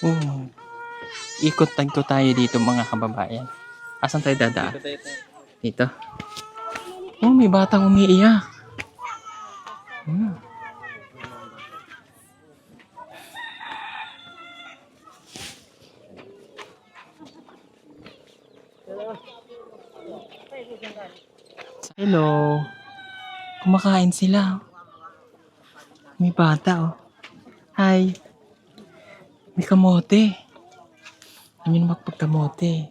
Oh, ikot tayo dito mga kababayan. Asan tayo dadaan? Dito. Oh, may batang umiiyak. Hmm. Hello. Kumakain sila. May bata oh. Hi. May kamote. Ano yun magpagkamote?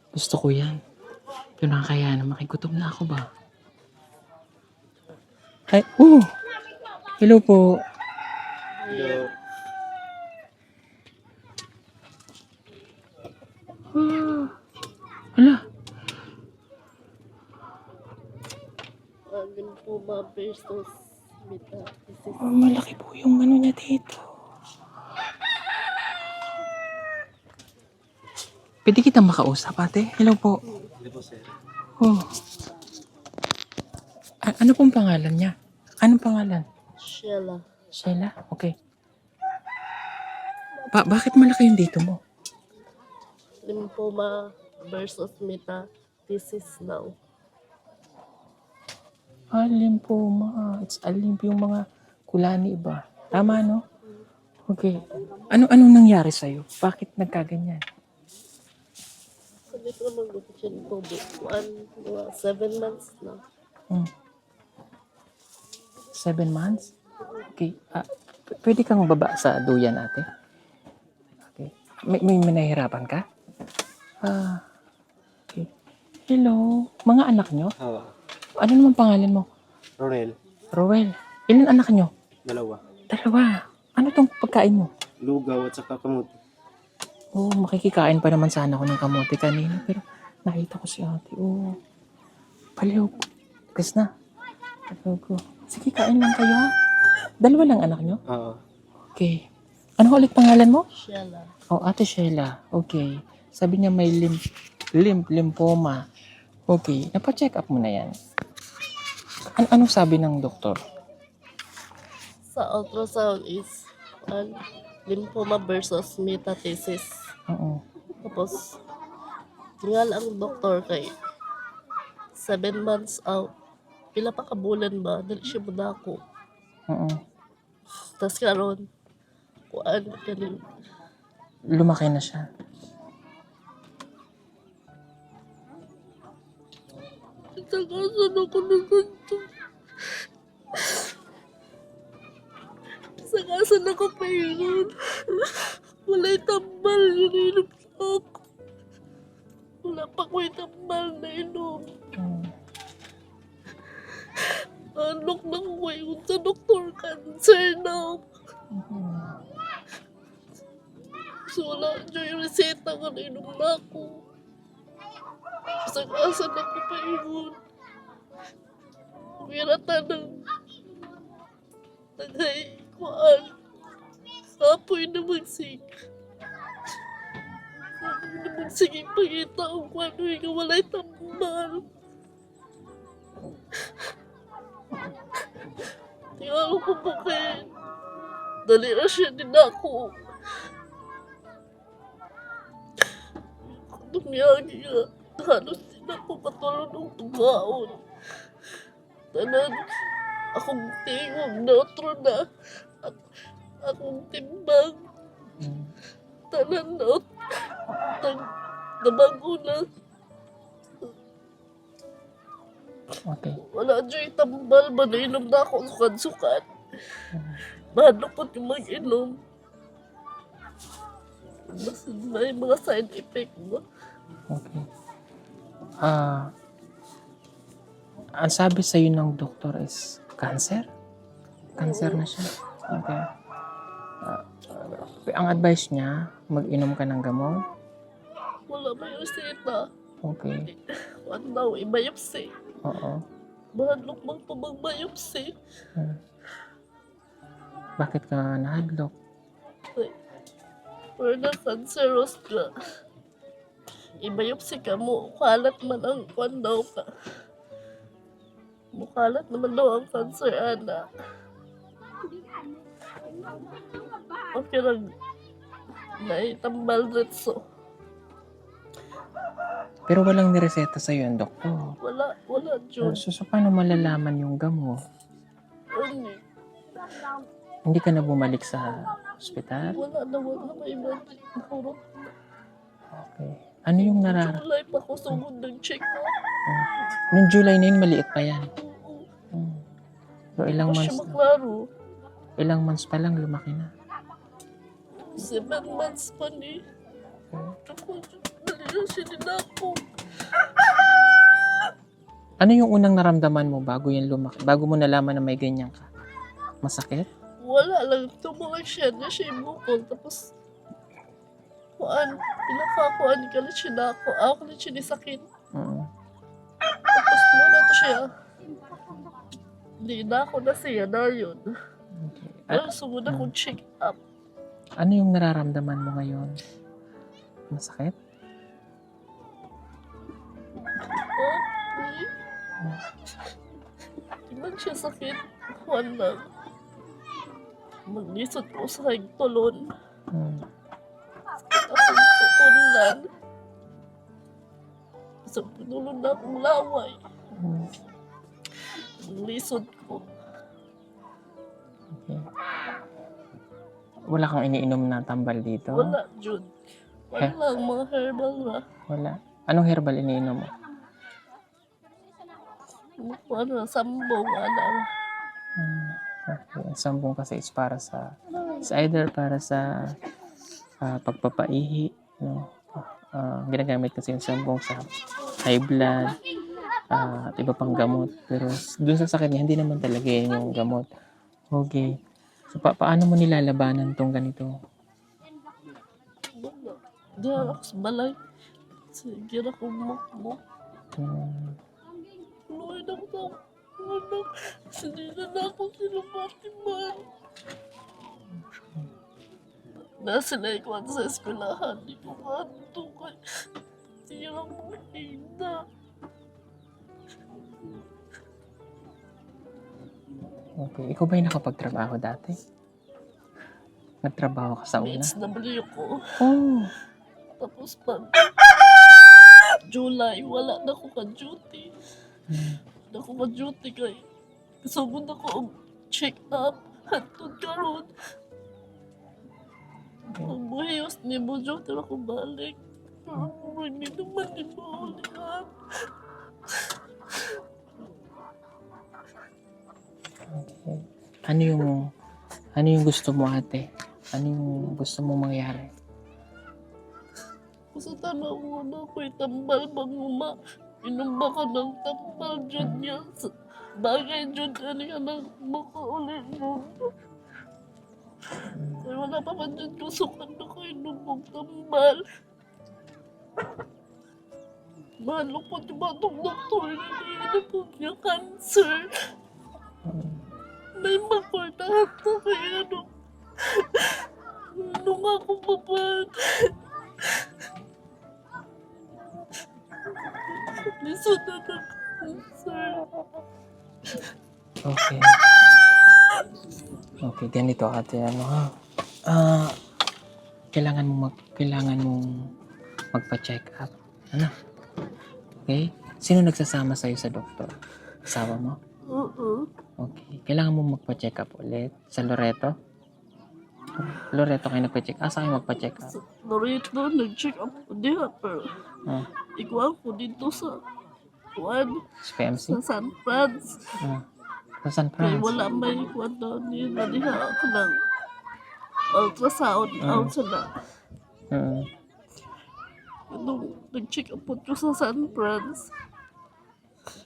Gusto ko yan. Ito na kaya na makigutom na ako ba? Hi. Hello po. Hello. Hala. Lymphoma versus metastasis. Malaki po yung ano niya dito. Pwede kita makausap, ate? Hello po. Hindi po, sir. Oh. Ano pong pangalan niya? Anong pangalan? Sheila. Sheila? Okay. Bakit malaki yung dito mo? Lymphoma versus metastasis daw. Lymphoma. It's yung mga kulani ba? Tama, no? Okay. Anong nangyari sa'yo? Bakit nagkaganyan? Sabi ko naman gusto siya ng COVID. 7 months na. 7 months? Okay. Pwede kang baba sa duyan, ate? Okay. May nahihirapan ka? Okay. Hello. Mga anak nyo? Oo. Ano naman pangalan mo? Ronel. Rowel. Ilan anak nyo? 2. Dalawa. Ano tong pagkain mo? Lugaw at saka kamuti. Makikikain pa naman sana ako ng kamote kanina. Pero nakita ko si ate. Paliw. Gas na. Paliw ko. Sige, kain lang kayo ha. Dalawa lang anak nyo? Oo. Okay. Ano ulit pangalan mo? Sheila. Ate Sheila. Okay. Sabi niya may lymphoma. Okay. Napa-check up mo na yan. Anong sabi ng doktor? Sa ultrasound is lymphoma versus metastasis. Oo. Tapos, tingal ang doktor kay 7 months out. Pila pa kabulan ba? Dali siya budako. Oo. Tapos karon kanin. Lumaki na siya. Sagasan ako ng ganito. Sagasan ako pahingan. Wala'y tambal yun inom ako. Wala pa ko'y tambal na inom. Anok na ko ngayon sa doktor cancer na. So wala dyan yung reseta nga na inom na ako. Sagasan ako pahingan. Wirata ng tagay kuan. Kapoy na magsig. Kapoy na magsig ipangita ang kuan nga walay tambal. Tingalo ko po kay dali na siya din ako. Dumiyagi nga. Halos din ako katulad ng tugaon. Tanan, akong tingog na otro na. At akong timbang. Tanan na nabago na. Okay. Wala dyan tambal ba na inom na ako sukat-sukat. Mahalo po yung mag-inom. Basta may mga side effect mo. Okay. Ang sabi sa'yo ng doktor is cancer? Cancer na siya. Okay. Ang advice niya, mag-inom ka ng gamot. Wala may reseta. Okay. Ano daw, i-biopsy. Oo. Mahadlok mang pa mag-biopsy. Bakit ka nahadlok? Or na cancerous ka. I-biopsy ka mo. Kalat man ang kwan daw ka. Mukalat naman daw ang cancer, ana. Okay lang. Naitambal retso. Pero walang nireseta sa'yo ang doktor. Wala, Jud. So paano malalaman yung gamot? Ano? Hindi ka na bumalik sa ospital? Wala na iba. Nahurot. Okay. Ano yung July pa ko sugod ng-check up. Noong July na yun, maliit pa yan. So ilang Hindi siya months, maklaro. ilang months pa lang lumaki na. 7 months pa ni. Tapos, dali na siya ako. Ano yung unang naramdaman mo bago yan lumaki? Bago mo nalaman na may ganyan ka? Masakit? Wala lang. Tumulang siya na siya ibukol. Tapos, pinakakuan ka na siya na ako. Ako na siya ni sakit. Tapos, muna to siya. Hindi na ako na siya na yun. Okay. Pero sugod akong check up. Ano yung nararamdaman mo ngayon? Masakit? Okay. Tingnan siya sakit. Kuhan lang. Maglisod ko sa hagtulon. Tapos tutulan. Sa pinulon na akong laway. Maglisod ko. Okay. Wala kang iniinom na tambal dito? Wala, Jud. Wala lang, mga herbal na. Wala. Anong herbal iniinom mo? Ano, sambong, ano. Okay. Ang sambong kasi is para sa either para sa pagpapaihi, no? Ginagamit kasi yung sambong sa high blood, at iba pang gamot. Pero dun sa sakit niya, hindi naman talaga yun yung gamot. Okay. So, paano mo nilalabanan tong ganito? Wala. Diyan ako sa balay. Sige na akong mukmuk. Luhay na ako. Sinila na ako sinumatiman. Nasila ikuan sa eskwelahan. Di ko kanto kay sirang mahina. Okay. Ikaw ba yung nakapagtrabaho dati? Nagtrabaho ka sa una? BHW ko. Oh. Tapos pag July, wala na ako ka-duty. Wala ako ka-duty kay kasugod ako og check up. Hantod karon. Ang buhiyos ni mo duty ako balik. Hindi naman ni mo ulihan. Okay. Ano yung gusto mo, ate? Ano yung gusto mo mangyari? Sa tanaw mo na ako'y tambal bang inom ba ka ng tambal dyan niya? Bagay dyan ka nang makaulit mo. Ay wala pa man dyan kusukan na ko inom mong tambal. Malupot yung batong doktor na po niya cancer. May makordahan na kaya nung ako babad. Lisod na ng cancer. Okay. Okay, ganito ate, ano ha? Kailangan mong magpa-check up. Ano? Okay? Sino nagsasama sa'yo sa doktor? Asawa mo? Oo. Okay. Kailangan mong magpa-check up ulit sa Loreto? Loreto kayo nagpa-check up? Saan kayo magpa-check up? Loreto, nag-check up ko diha, pero ikuha ko dito sa Sa PMC? sa San Franz. Sa San Kaya Francisco? wala may ikuha daw nila diha ako ng ultrasound out sa na. Nung nag-check up po ko sa San Franz,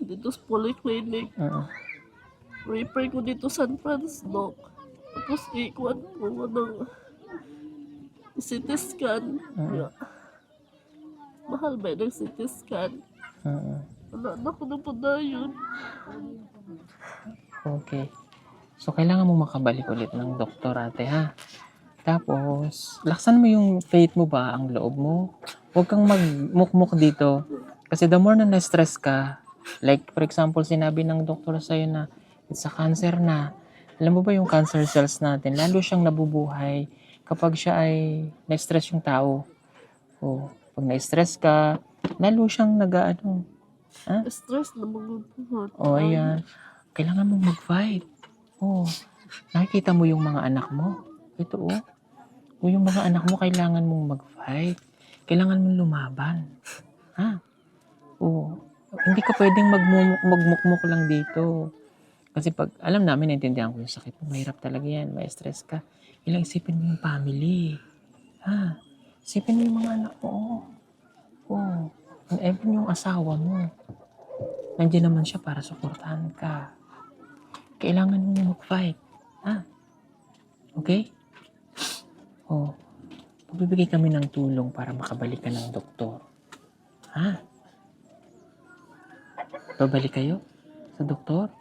dito sa polyclinic, refer ko dito sa San Franz, Doc. Tapos ikuha ko ng CT scan. Mahal ba yung CT scan? Wala na ko na po na yun. Okay. So, kailangan mo makabalik ulit ng doktor, ate, ha? Tapos, laksan mo yung faith mo ba, ang loob mo. Huwag kang magmukmuk dito. Kasi the more na na-stress ka, like, for example, sinabi ng doktor sa'yo na it's a cancer na. Alam mo ba yung cancer cells natin, lalo siyang nabubuhay kapag siya ay na-stress yung tao. O, pag na-stress ka, lalo siyang nag-ano. Ha? Stress na mag-hurt. O, ayan. Kailangan mong mag-fight. O, nakikita mo yung mga anak mo. Ito, o yung mga anak mo, kailangan mong mag-fight. Kailangan mong lumaban. Ha? O, hindi ka pwedeng magmukmuk lang dito. Kasi pag, alam namin, naintindihan ko yung sakit mo. Mahirap talaga yan. May stress ka. Ilang isipin mo yung family. Ha? Isipin mo yung mga anak mo. Oh. And even yung asawa mo. Nandiyan naman siya para suportahan ka. Kailangan mo mag-fight. Ha? Okay? Oh. Pagbibigay kami ng tulong para makabalik ka ng doktor. Ha? Babalik kayo sa doktor?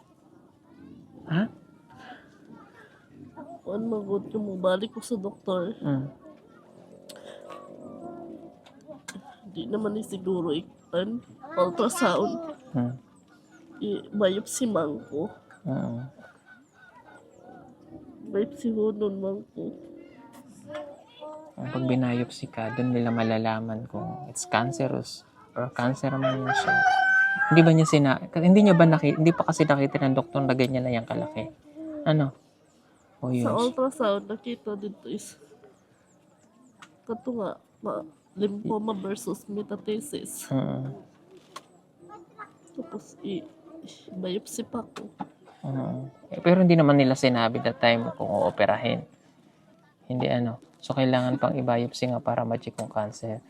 Ha? Kung magod yung mabalik ko sa doktor, di naman ni siguro ikan ultrasound. I-biopsy man ko. Biopsy ho nun man ko. Pag binayopsy ka, doon nila malalaman kung it's cancerous or cancer man siya. Hindi ba niya hindi pa kasi nakita ng doktor na ganyan na yung kalaki. Ano? O yun. Sa ultrasound, nakita dito is kato nga, lymphoma versus metastasis. Tapos biopsy pa ko. Pero hindi naman nila sinabi that time kung ooperahin. Hindi So, kailangan pang i-biopsy nga para ma-check kung cancer.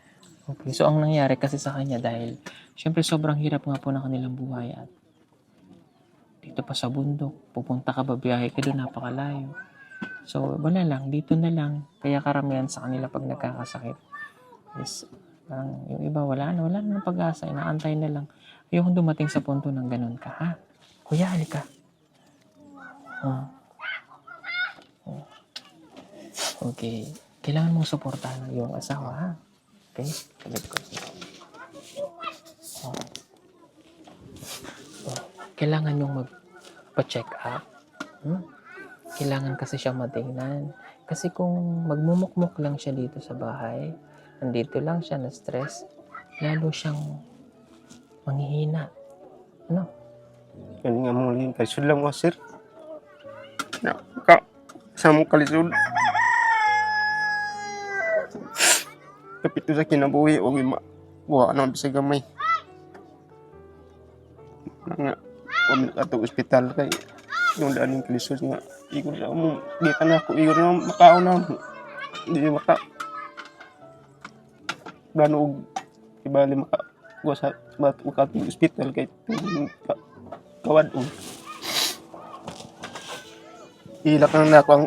Okay. So, ang nangyari kasi sa kanya dahil, syempre sobrang hirap nga po ng kanilang buhay at dito pa sa bundok, pupunta ka, babiyahe ka doon, napakalayo. So, wala lang, dito na lang. Kaya karamihan sa kanila pag nagkakasakit is, parang yung iba, wala na pag-asa, inaantay na lang. Ayokong dumating sa punto ng ganun ka, ha? Kuya, halika. Okay. Kailangan mong suportahan ng iyong asawa, ha? Okay? Kalit ko. Kailangan yung magpa-check up. Kailangan kasi siya matingnan. Kasi kung magmumukmuk lang siya dito sa bahay, nandito lang siya na stress, lalo siyang manghihina. Ano? Kani nga muli kalisod lang mo, sir. Sa mong kalisod. Kapito sa kinabuhi, huwag buha na bisag gamay. Nga, huwag atong ospital kay yung daan yung kalisod nga. Ikot na mo, dito na ako, ikot na makao na mo. Hindi maka. Gano'n og ibali maka. Huwag sa atong ospital kay kawad o. Ilak na ako ang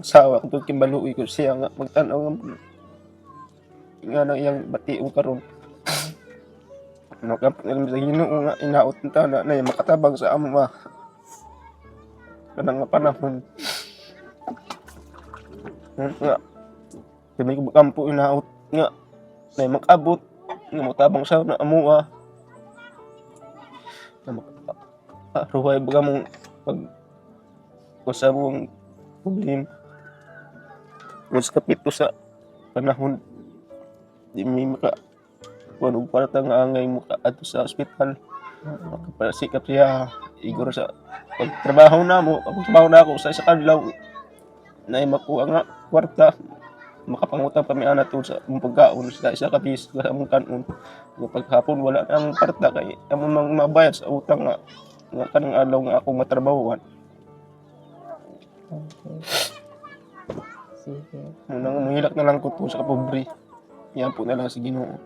asawa ko itong kimbaluwi ko siya nga magtanaw nga na iyang bationg karon. Nakapit na sa Ginoo nga inaot ng tana na yung makatabang sa ama. Kanang nga panahon. Nga, kami ko kampo inaot nga na yung makabot nga matabang sa na amua. Ruhay baga mong pag kusa mong problem. Mas kapito sa panahon di may maka kung parang nga angay mo ka ato sa ospital. Makapasikap siya igor sa pagtrabaho na mo. Pagtrabaho na ako sa isa kadlaw na makuha nga kwarta. Makapangutang pa may anak to sa pagkaon sa isa ka bis sa among kanon. Paghapon wala na ang kwarta kay among mabayad sa utang nga kanang adlaw nga ako matrabahuan. Okay. Sige. Munang mahilak na lang ko to sa kapobre. Yan po na lang sa Ginoo.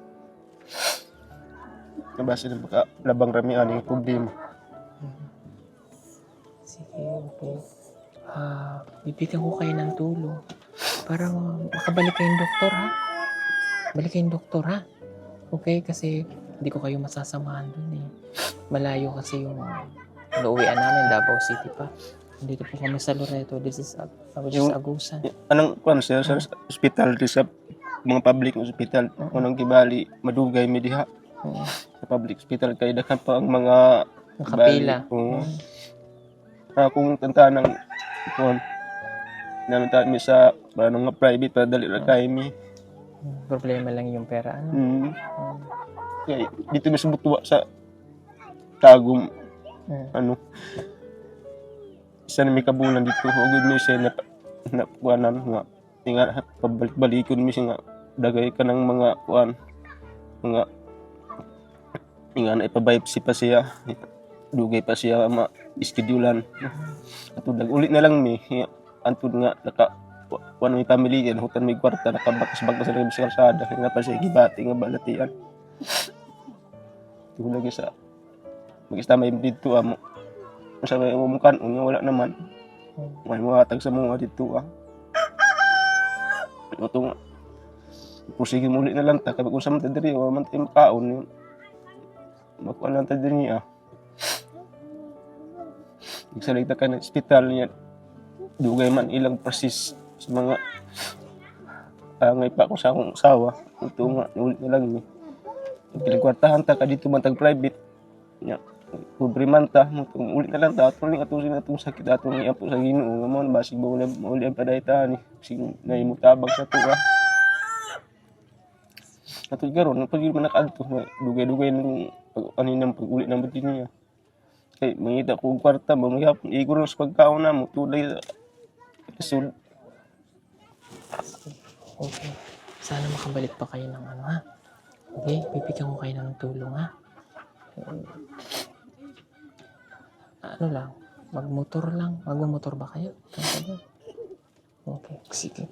Nabasa na baka labang rami aning problema. Sige, okay. Bibigyan ko kayo ng tulong para makabalik kayong doktor, ha? Balik kayong doktor, ha? Okay, kasi hindi ko kayo masasamahan dun eh. Malayo kasi yung nauwian namin, Davao City pa. Dito po kami sa Loreto. This is Agusan. Anong kwan sa ospital sa mga public hospital, unang gibali madugay mi diha. Sa public hospital kay daghan pa ang mga Nakapila. Kung tantanang kwan namin tayo sa nga private para dali ra kami. Problema lang yung pera, ano? Mm. Mm. Kaya dito mi sa Butuwa sa Tagum, Mm. ano, isa na may kabulan dito, hugod mi siya na kuanan nga, nga pabalik-balikon mi siya nga, dagay ka ng mga kuan, mga, nga na ipabiopsy pa siya, dugay pa siya ma-schedulean. At ulit na lang mi, antod nga, kuan may family yan, hutan may kwarta, nakabakas-bakas sa sa kalsada, nga pa siya gibati nga balatian. Tulad sa mag-istamay dito amo. Sabi mo mukan unya wala naman. May mga tag sa mga dito Ito pusige muli na lang ta kay kung sa man diri wala man tayo makaon yun. Makuha lang ta diri Igsaligta ka ng ospital niya. Dugay man ilang process sa mga ngay pa ko sa akong usawa. Ito nga ulit na lang ni. Pinagkwartahan ta ka dito man tag private. Nya pobre man ta, ulit na lang ta, atong atong sakit atong iapo sa Ginoo nga mo basig mauli ang padayta ni sing naimutabang sa tuwa. Ato karon pag man nakaadto dugay-dugay nang ano nang pag-uli ng buti niya. Kay mangita ko og kwarta ba magyapon iguro sa pagkaon na mo tulay sud. Okay. Sana makabalik pa kayo ng ano, ha? Okay? Bibigyan ko kayo ng tulong, ha? Ano lang, magmotor lang. Magmotor ba kayo? Okay, sige.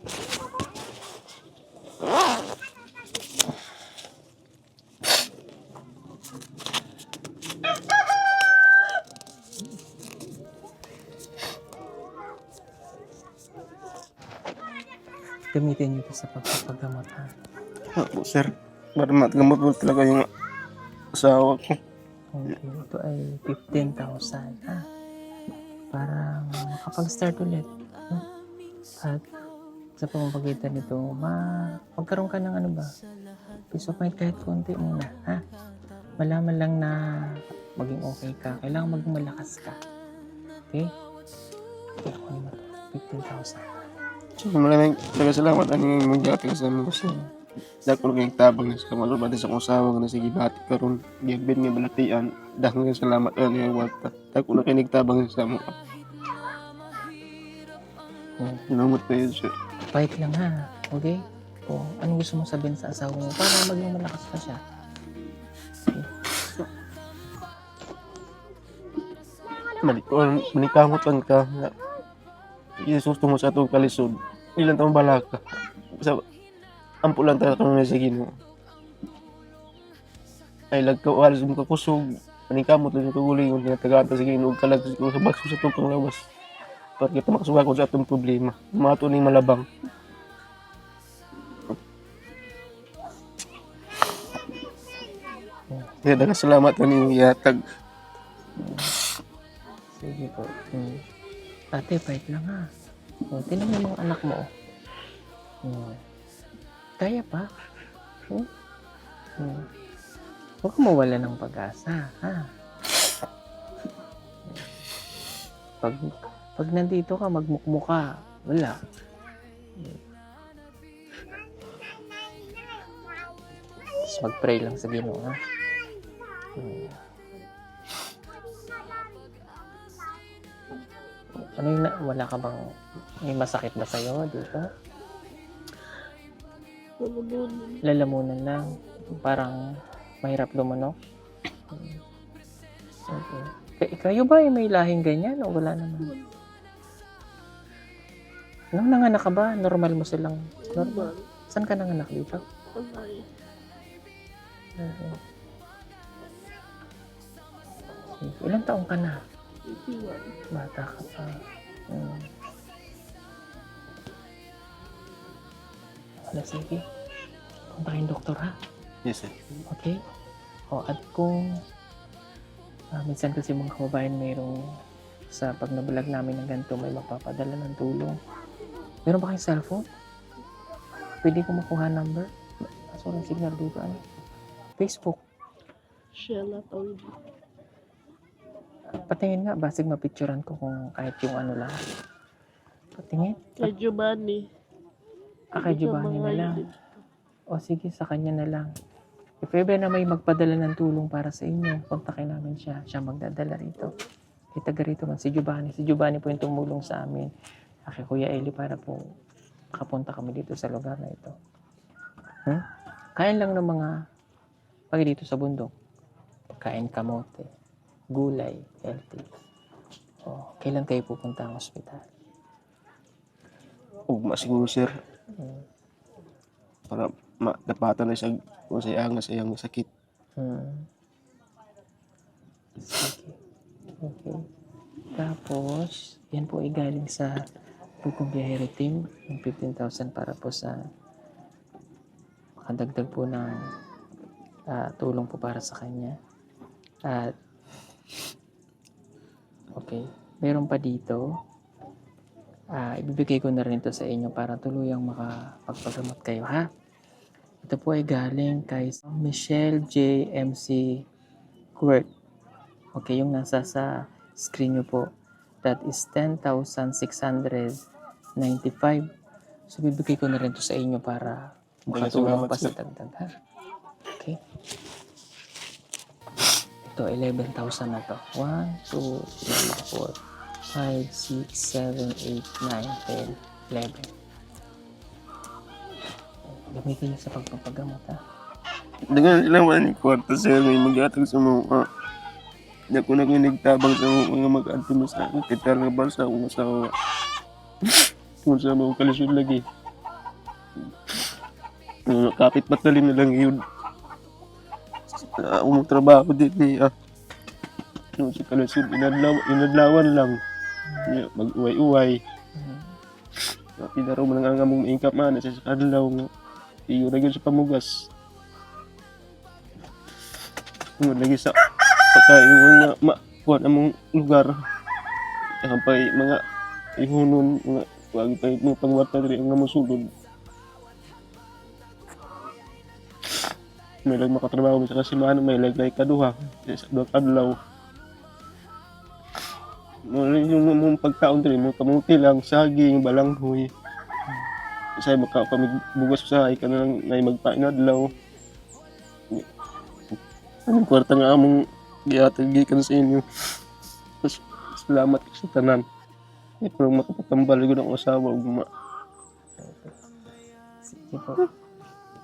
Gamitin niyo ito sa pagpapagamot, ha? Opo sir, para matgamot mo talaga yung asawa ko. Okay, ito ay 15,000, ha? Para makapag-start ulit. No? At sa pamamagitan nito, magkaroon ka ng ano ba? Peace of mind kahit konti muna, ha? Malaman lang na maging okay ka. Kailangan maging malakas ka. Okay? Okay, ako naman ito. 15,000. So, maraming salamat ang magyapin sa amin kasi dako lang tabang sa kamalo pati sa akong asawa nga sige bati karon gibin nga balatian daghang salamat ani ang wata dako na kay nagtabang sa amo. Salamat kayo sir. Fight lang, ha? Okay? O, anong gusto mong sabihin sa asawa mo para maging malakas pa siya? Manikamot lang ka nga isusto mo sa atong kalisod ilan taong balaka sa ampo lang tayo kanang sa Ginoo ay lagkawalas mo kakusog manikamot lang yung kagulingon tinatagaan ta sa Ginoo kalag sa bakso sa itong panglawas para kita makasuga ko sa atong problema mato ning malabang. Kaya daghang salamat kaninyo yatag. Sige po. Ate, fight lang, ha? O, tinan mo yung anak mo. Kaya pa? Huwag ka mawala ng pag-asa, ha? Pag nandito ka, magmukmuka. Wala. Tapos mag-pray lang sa Ginoo, ha? Ano yung wala ka bang may masakit ba sa'yo dito? Lalamunan lang. Parang mahirap lumunok. Okay. Kayo ba ay may lahing ganyan o wala naman? Nung nanganak ka ba, normal mo silang? Normal. Saan ka nanganak dito? Alay. Okay. Ilang taong ka na? 81. Bata ka pa. Wala, sige. Punta kayong doktor, ha? Yes sir. Okay? O, at kung minsan kasi mga kababayan mayroong sa pag nabalag namin ng ganito may mapapadala ng tulong. Meron ba kayong cellphone? Pwede ko makuha number? Sorry, signal dito. Ano? Facebook. Sheila Tawid. Patingin nga, basig mapicturan ko kung kahit yung ano lang. Patingin. Kay Giovanni. Kay Giovanni na lang. O sige, sa kanya na lang. If ever na may magpadala ng tulong para sa inyo, kontakin namin siya. Siya magdadala rito. Kay taga rito man, si Giovanni. Si Giovanni po yung tumulong sa amin. Kay Kuya Eli para po makapunta kami dito sa lugar na ito. Kain lang ng mga pag dito sa bundok. Kain kamote, gulay, healthy. O, kailan kayo pupunta ang ospital? Ugma siguro, sir. Para madapatan na siya kung sa iyang sakit. Sige. Okay. Tapos, yan po ay galing sa Bugong Biyahero Team. Yung 15,000 para po sa makadagdag po ng tulong po para sa kanya. At okay. Meron pa dito. Ibibigay ko na rin ito sa inyo para tuluyang makapagpagamot kayo, ha? Ito po ay galing kay Michelle J. MC Quirk. Okay, yung nasa sa screen nyo po. That is 10,695. So, bibigay ko na rin ito sa inyo para makatulong pa sa dagdag, ha? Okay. Ito, 11,000 na to. 1, 2, 3, 4, 5, 6, 7, 8, 9, 10, 11. Gamitin niyo sa pagpapagamot, ha? Dengan sila man ni kwarta, sir. May mag-atag sa mga di ako nagtabang sa mga mag-anto mo sa akin. Kita nga ba sa akong asawa. Kung sa mga kalisod lagi. Kapit matalin na lang yun. Ako magtrabaho din niya. Si kalisod, inadlawan lang. Mag-uway-uway. Pinaro mo lang ang among maingkap man sa kadlaw nga. Iyo na yun sa pamugas. Lagi sa pagkain mga kuwan among lugar. Ang pa mga ihunon, mga wag pa mga pangwarta diri ang among sulod. May lag makatrabaho sa kasimano, may lag na ikaduha sa duha kadlaw. Yung mong pagkaon diri mo kamuti lang, saging, balanghoy. Isa makapamigbugas sa ay kanang nay magpain adlaw. Ang kwarta nga among gihatag gikan sa inyo. Salamat sa tanan. Pero makapatambal ko ng asawa ug Sige po.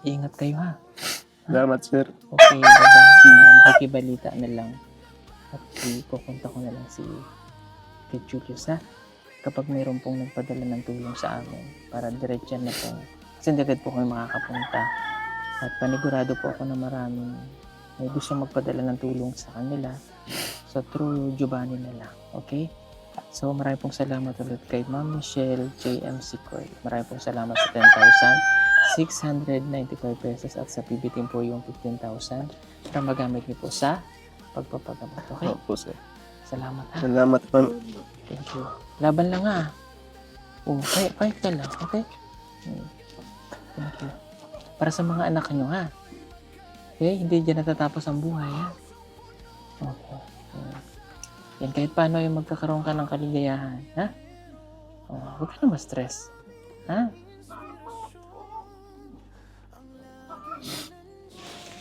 Ingat kayo, ha? Salamat, sir. Okay, bye-bye. Makikibalita na lang. At ikukunta ko na lang si Kid Julius, ha? Kapag mayroon pong nagpadala ng tulong sa amin para diretso na po. Kasi agad po kami makakapunta. At panigurado po ako na maraming may gusto magpadala ng tulong sa kanila. So, through Giovanni na lang. Okay? So, maraming pong salamat ulit kay Ma'am Michelle JMC Coy. Maraming pong salamat sa 10,695 pesos at sa PB Team po yung 15,000 para magamit niyo po sa pagpapagamot. Okay? Opo, sir. Salamat, ha? Salamat, ma'am. Thank you. Laban lang, ha? Oh, fight ka lang. Okay? Thank you. Para sa mga anak nyo, ha? Okay? Hindi dyan natatapos ang buhay, ha? Okay. Yan, kahit paano yung magkakaroon ka ng kaligayahan, ha? Huwag ka na ma-stress. Ha?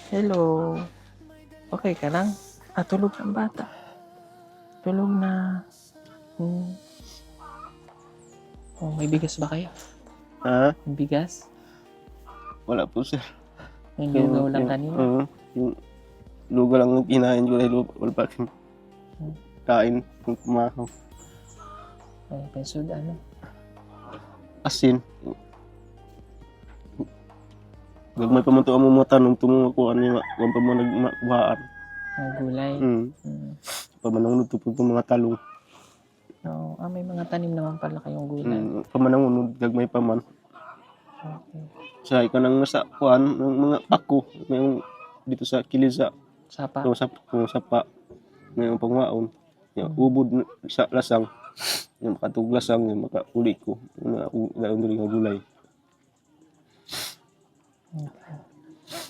Hello. Okay ka lang? Tulog ang bata. Tulog na. May bigas ba kayo? Ha? May bigas? Wala po, sir. May lugaw lang kanina? Yung lugaw lang ang kinain ko dahil wala pa akong kain kung kumahaw. Ay, pensod ano? Asin. Gagmay pa man ito ang mga tanong tumungo ko ano yung pa man nagmakuhaan. Mga gulay? Pamanangunod ito po mga talong. No. May mga tanim naman pala kayong gulay. Pamanangunod, gagmay pa man. Okay. Sa ikanang nasa kuhan ng mga pako. Ngayong dito sa Kiliza. Sapa? Yung sapa. Ngayong pangwaon. Yung ubod sa lasang. Yung makatug lasang, yung makauli ko. Yung dali nga gulay.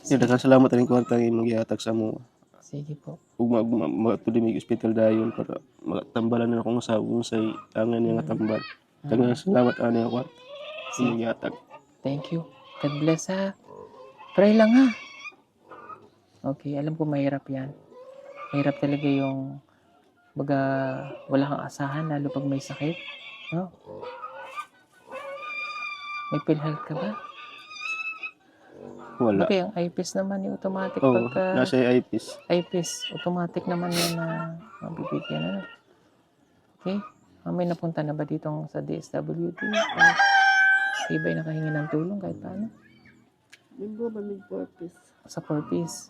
Okay. Daghang salamat rin ko ang mag-ihatag sa mo. Sige po. Ug magtuloy may hospital dayon para matambalan na akong sa unsay angan niya nga tambal. Daghang salamat ani ako. Sige yatag. Thank you. God bless ha. Pray lang ha. Okay, alam ko mahirap yan. Mahirap talaga yung baga wala kang asahan lalo pag may sakit. No? May PhilHealth ka ba? Wala. Okay, ang IPS naman yung automatic Oo, pagka nasa IPS. IPS, automatic naman yan na mabibigyan. Ano? Okay? May napunta na ba dito sa DSWD? Kayo ba'y nakahingi ng tulong kahit paano? Member man ng purpose. Sa purpose.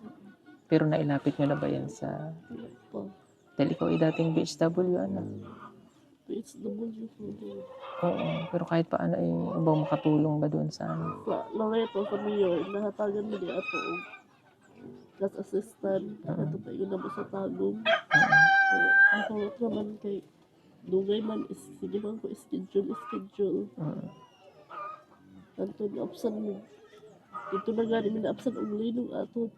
Pero nailapit nyo na ba yan sa... Pa. Dahil ikaw ay dating BHW, ano? PHW po din. Oo, pero kahit paano ay ibang makatulong ba doon sa ano? Sa Loreto, sa Mayor, nahatagan mo niya ato og class assistant. Ito pa yun naman sa tagong. Ang tawag naman kay dugay man is sige man ko schedule. Tanto na absan mo. Ito na gani mi na absan og linong ato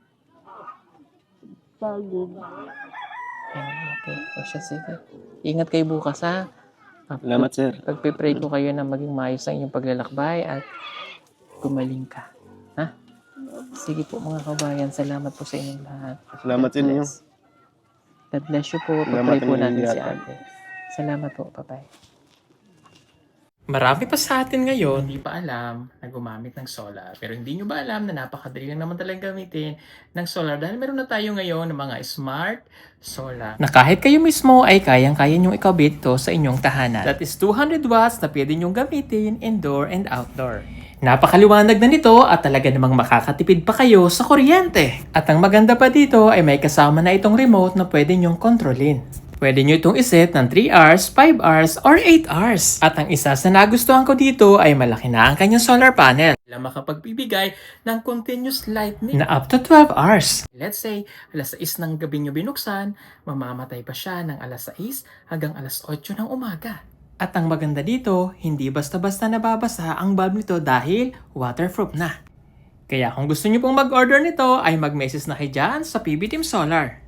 tagong. Okay, o siya, sige. Ingat kayo bukas ha. Salamat, sir. Pagpipray ko kayo na maging maayos ang inyong paglalakbay at gumaling ka. Ha? Sige po mga kabayan, salamat po sa inyong lahat. Salamat sa inyo. God bless you po. Salamat Pag-pray po sa inyo, natin si Yata. ate. Salamat po. Bye-bye. Marami pa sa atin ngayon hindi pa alam na gumamit ng solar. Pero hindi nyo ba alam na napakadali lang naman talaga gamitin ng solar dahil meron na tayo ngayon ng mga smart solar na kahit kayo mismo ay kayang-kaya nyong ikabit to sa inyong tahanan. That is 200 watts na pwede nyong gamitin indoor and outdoor. Napakaliwanag na nito at talaga namang makakatipid pa kayo sa kuryente. At ang maganda pa dito ay may kasama na itong remote na pwede nyong kontrolin. Pwede nyo itong iset ng 3 hours, 5 hours, or 8 hours. At ang isa sa nagustuhan ko dito ay malaki na ang kanyang solar panel na makapagbibigay ng continuous lightning na up to 12 hours. Let's say, alas 6 ng gabi nyo binuksan, mamamatay pa siya ng alas 6 hanggang alas 8 ng umaga. At ang maganda dito, hindi basta-basta nababasa ang bulb nito dahil waterproof na. Kaya kung gusto nyo pong mag-order nito ay mag-message na kayo dyan sa PB Team Solar.